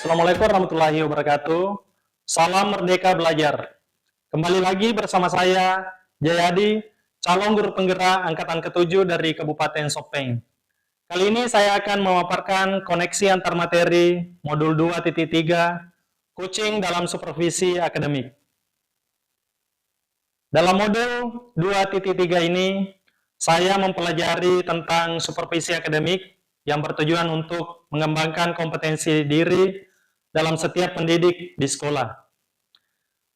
Assalamualaikum warahmatullahi wabarakatuh. Salam Merdeka Belajar. Kembali lagi bersama saya, Jayadi, calon guru penggerak angkatan ke-7 dari Kabupaten Sopeng. Kali ini saya akan memaparkan koneksi antar materi modul 2.3, coaching dalam supervisi akademik. Dalam modul 2.3 ini, saya mempelajari tentang supervisi akademik yang bertujuan untuk mengembangkan kompetensi diri dalam setiap pendidik di sekolah.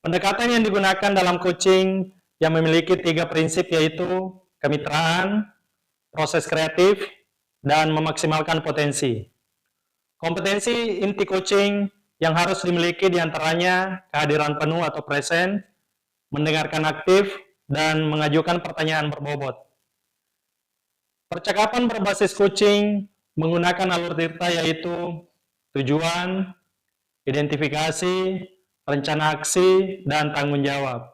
Pendekatan yang digunakan dalam coaching yang memiliki 3 prinsip yaitu kemitraan, proses kreatif, dan memaksimalkan potensi. Kompetensi inti coaching yang harus dimiliki diantaranya kehadiran penuh atau present, mendengarkan aktif, dan mengajukan pertanyaan berbobot. Percakapan berbasis coaching menggunakan alur Tirta yaitu tujuan, identifikasi, rencana aksi, dan tanggung jawab.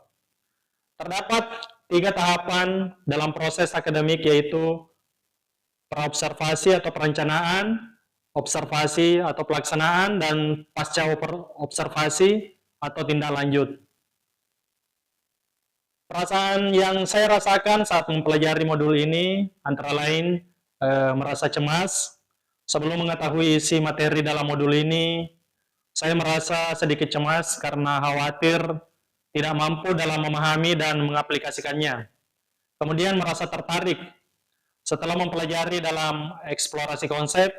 Terdapat 3 tahapan dalam proses akademik yaitu praobservasi atau perencanaan, observasi atau pelaksanaan, dan pasca observasi atau tindak lanjut. Perasaan yang saya rasakan saat mempelajari modul ini antara lain merasa cemas. Sebelum mengetahui isi materi dalam modul ini, saya merasa sedikit cemas karena khawatir tidak mampu dalam memahami dan mengaplikasikannya. Kemudian merasa tertarik. Setelah mempelajari dalam eksplorasi konsep,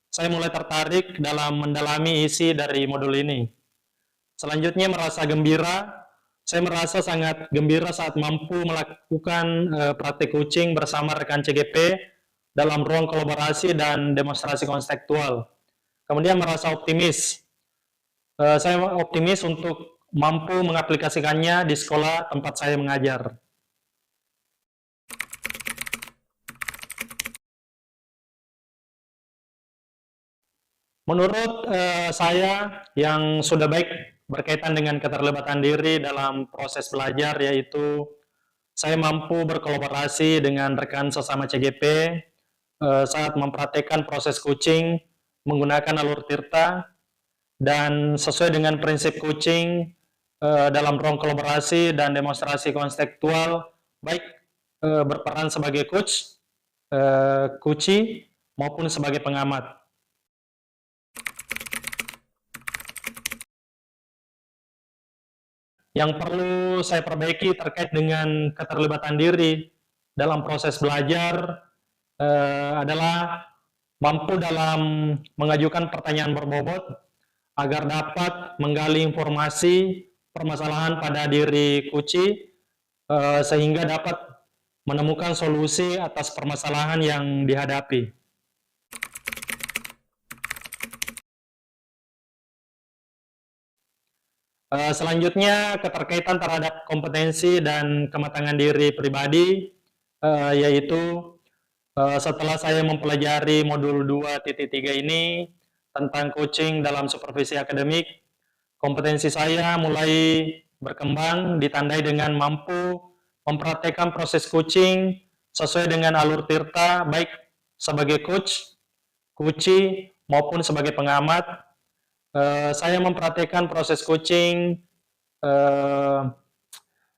saya mulai tertarik dalam mendalami isi dari modul ini. Selanjutnya merasa gembira. Saya merasa sangat gembira saat mampu melakukan praktik coaching bersama rekan CGP dalam ruang kolaborasi dan demonstrasi konseptual. Kemudian merasa optimis. Saya optimis untuk mampu mengaplikasikannya di sekolah tempat saya mengajar. Menurut saya yang sudah baik berkaitan dengan keterlibatan diri dalam proses belajar yaitu saya mampu berkolaborasi dengan rekan sesama CGP saat mempraktekkan proses coaching menggunakan alur Tirta dan sesuai dengan prinsip coaching dalam ruang kolaborasi dan demonstrasi konseptual baik berperan sebagai coach, coachee maupun sebagai pengamat. Yang perlu saya perbaiki terkait dengan keterlibatan diri dalam proses belajar adalah mampu dalam mengajukan pertanyaan berbobot agar dapat menggali informasi permasalahan pada diri coachee sehingga dapat menemukan solusi atas permasalahan yang dihadapi. Selanjutnya, keterkaitan terhadap kompetensi dan kematangan diri pribadi, yaitu setelah saya mempelajari modul 2.3 ini tentang coaching dalam supervisi akademik, kompetensi saya mulai berkembang ditandai dengan mampu mempraktekkan proses coaching sesuai dengan alur Tirta, baik sebagai coach, coachee, maupun sebagai pengamat. Saya mempraktekkan proses coaching,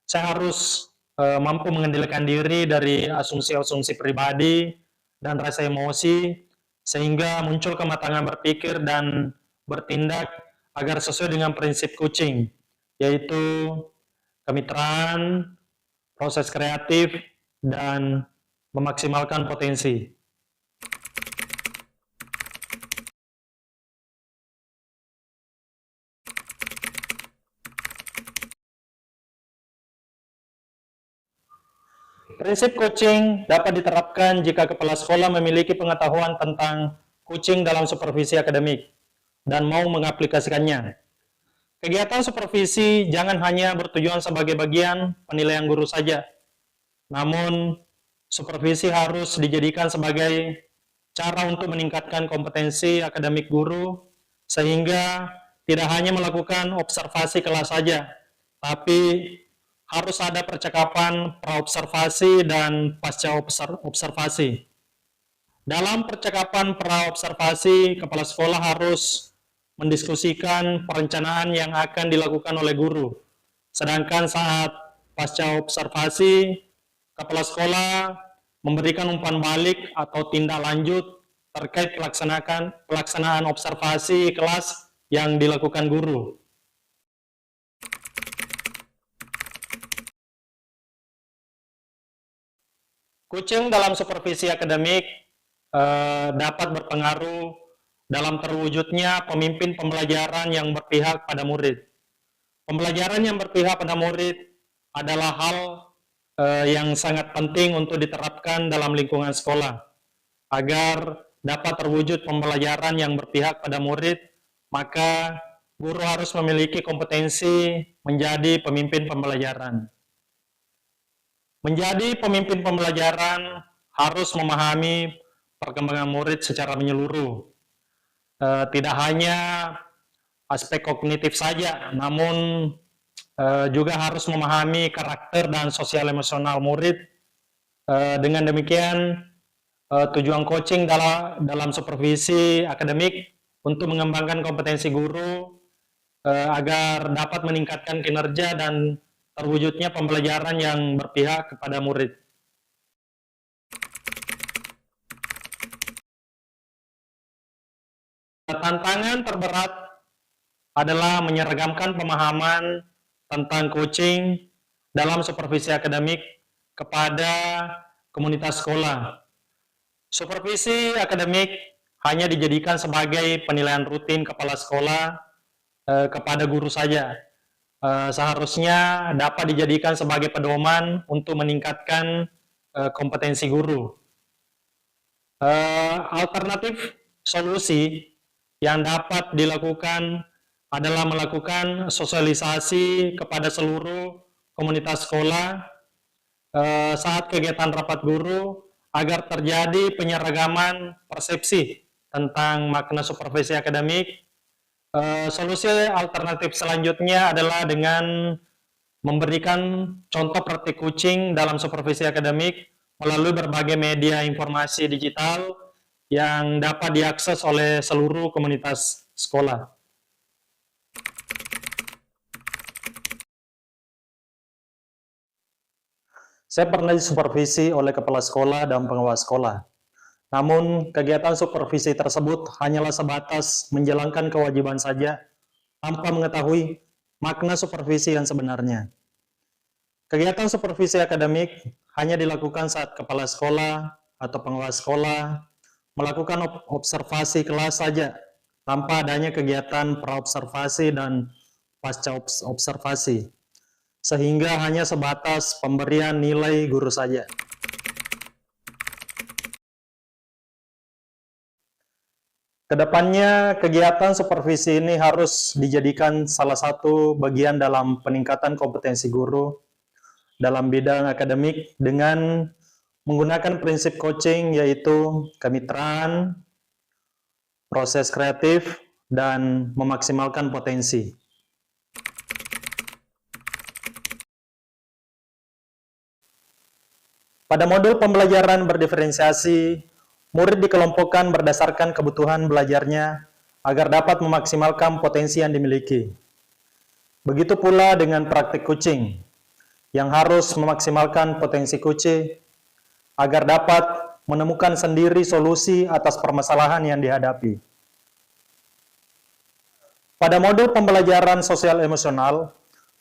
saya harus mampu mengendalikan diri dari asumsi-asumsi pribadi dan rasa emosi, sehingga muncul kematangan berpikir dan bertindak agar sesuai dengan prinsip coaching, yaitu kemitraan, proses kreatif, dan memaksimalkan potensi. Prinsip coaching dapat diterapkan jika kepala sekolah memiliki pengetahuan tentang coaching dalam supervisi akademik dan mau mengaplikasikannya. Kegiatan supervisi jangan hanya bertujuan sebagai bagian penilaian guru saja, namun supervisi harus dijadikan sebagai cara untuk meningkatkan kompetensi akademik guru, sehingga tidak hanya melakukan observasi kelas saja, tapi harus ada percakapan praobservasi dan pasca observasi. Dalam percakapan praobservasi, kepala sekolah harus mendiskusikan perencanaan yang akan dilakukan oleh guru. Sedangkan saat pasca observasi, kepala sekolah memberikan umpan balik atau tindak lanjut terkait pelaksanaan observasi kelas yang dilakukan guru. Coaching dalam supervisi akademik dapat berpengaruh dalam terwujudnya pemimpin pembelajaran yang berpihak pada murid. Pembelajaran yang berpihak pada murid adalah hal yang sangat penting untuk diterapkan dalam lingkungan sekolah. Agar dapat terwujud pembelajaran yang berpihak pada murid, maka guru harus memiliki kompetensi menjadi pemimpin pembelajaran. Menjadi pemimpin pembelajaran harus memahami perkembangan murid secara menyeluruh. Tidak hanya aspek kognitif saja, namun juga harus memahami karakter dan sosial emosional murid. Dengan demikian, tujuan coaching dalam supervisi akademik untuk mengembangkan kompetensi guru agar dapat meningkatkan kinerja dan terwujudnya pembelajaran yang berpihak kepada murid. Tantangan terberat adalah menyeragamkan pemahaman tentang coaching dalam supervisi akademik kepada komunitas sekolah. Supervisi akademik hanya dijadikan sebagai penilaian rutin kepala sekolah kepada guru saja. Seharusnya dapat dijadikan sebagai pedoman untuk meningkatkan kompetensi guru. Alternatif solusi yang dapat dilakukan adalah melakukan sosialisasi kepada seluruh komunitas sekolah saat kegiatan rapat guru agar terjadi penyeragaman persepsi tentang makna supervisi akademik. Solusi alternatif selanjutnya adalah dengan memberikan contoh praktik coaching dalam supervisi akademik melalui berbagai media informasi digital yang dapat diakses oleh seluruh komunitas sekolah. Saya pernah disupervisi oleh kepala sekolah dan pengawas sekolah. Namun, kegiatan supervisi tersebut hanyalah sebatas menjalankan kewajiban saja, tanpa mengetahui makna supervisi yang sebenarnya. Kegiatan supervisi akademik hanya dilakukan saat kepala sekolah atau pengawas sekolah melakukan observasi kelas saja, tanpa adanya kegiatan praobservasi dan pasca observasi, sehingga hanya sebatas pemberian nilai guru saja. Kedepannya, kegiatan supervisi ini harus dijadikan salah satu bagian dalam peningkatan kompetensi guru dalam bidang akademik dengan menggunakan prinsip coaching yaitu kemitraan, proses kreatif, dan memaksimalkan potensi. Pada modul pembelajaran berdiferensiasi, murid dikelompokkan berdasarkan kebutuhan belajarnya agar dapat memaksimalkan potensi yang dimiliki. Begitu pula dengan praktik coaching, yang harus memaksimalkan potensi coaching agar dapat menemukan sendiri solusi atas permasalahan yang dihadapi. Pada modul pembelajaran sosial emosional,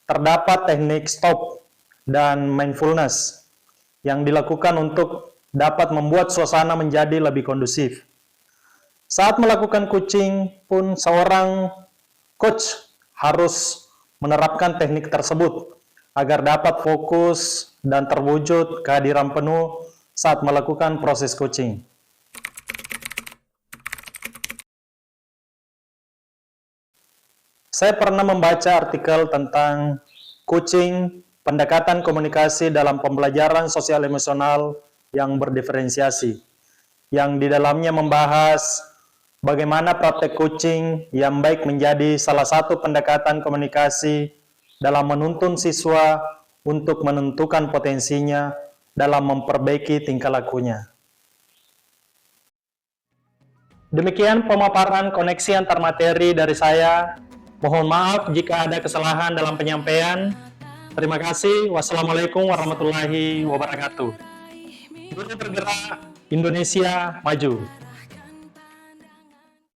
terdapat teknik stop dan mindfulness yang dilakukan untuk dapat membuat suasana menjadi lebih kondusif. Saat melakukan coaching pun seorang coach harus menerapkan teknik tersebut agar dapat fokus dan terwujud kehadiran penuh saat melakukan proses coaching. Saya pernah membaca artikel tentang coaching, pendekatan komunikasi dalam pembelajaran sosial emosional yang berdiferensiasi, yang di dalamnya membahas bagaimana praktek coaching yang baik menjadi salah satu pendekatan komunikasi dalam menuntun siswa untuk menentukan potensinya dalam memperbaiki tingkah lakunya. Demikian pemaparan koneksi antar materi dari saya. Mohon maaf jika ada kesalahan dalam penyampaian. Terima kasih. Wassalamualaikum warahmatullahi wabarakatuh. Guru Bergerak Indonesia Maju.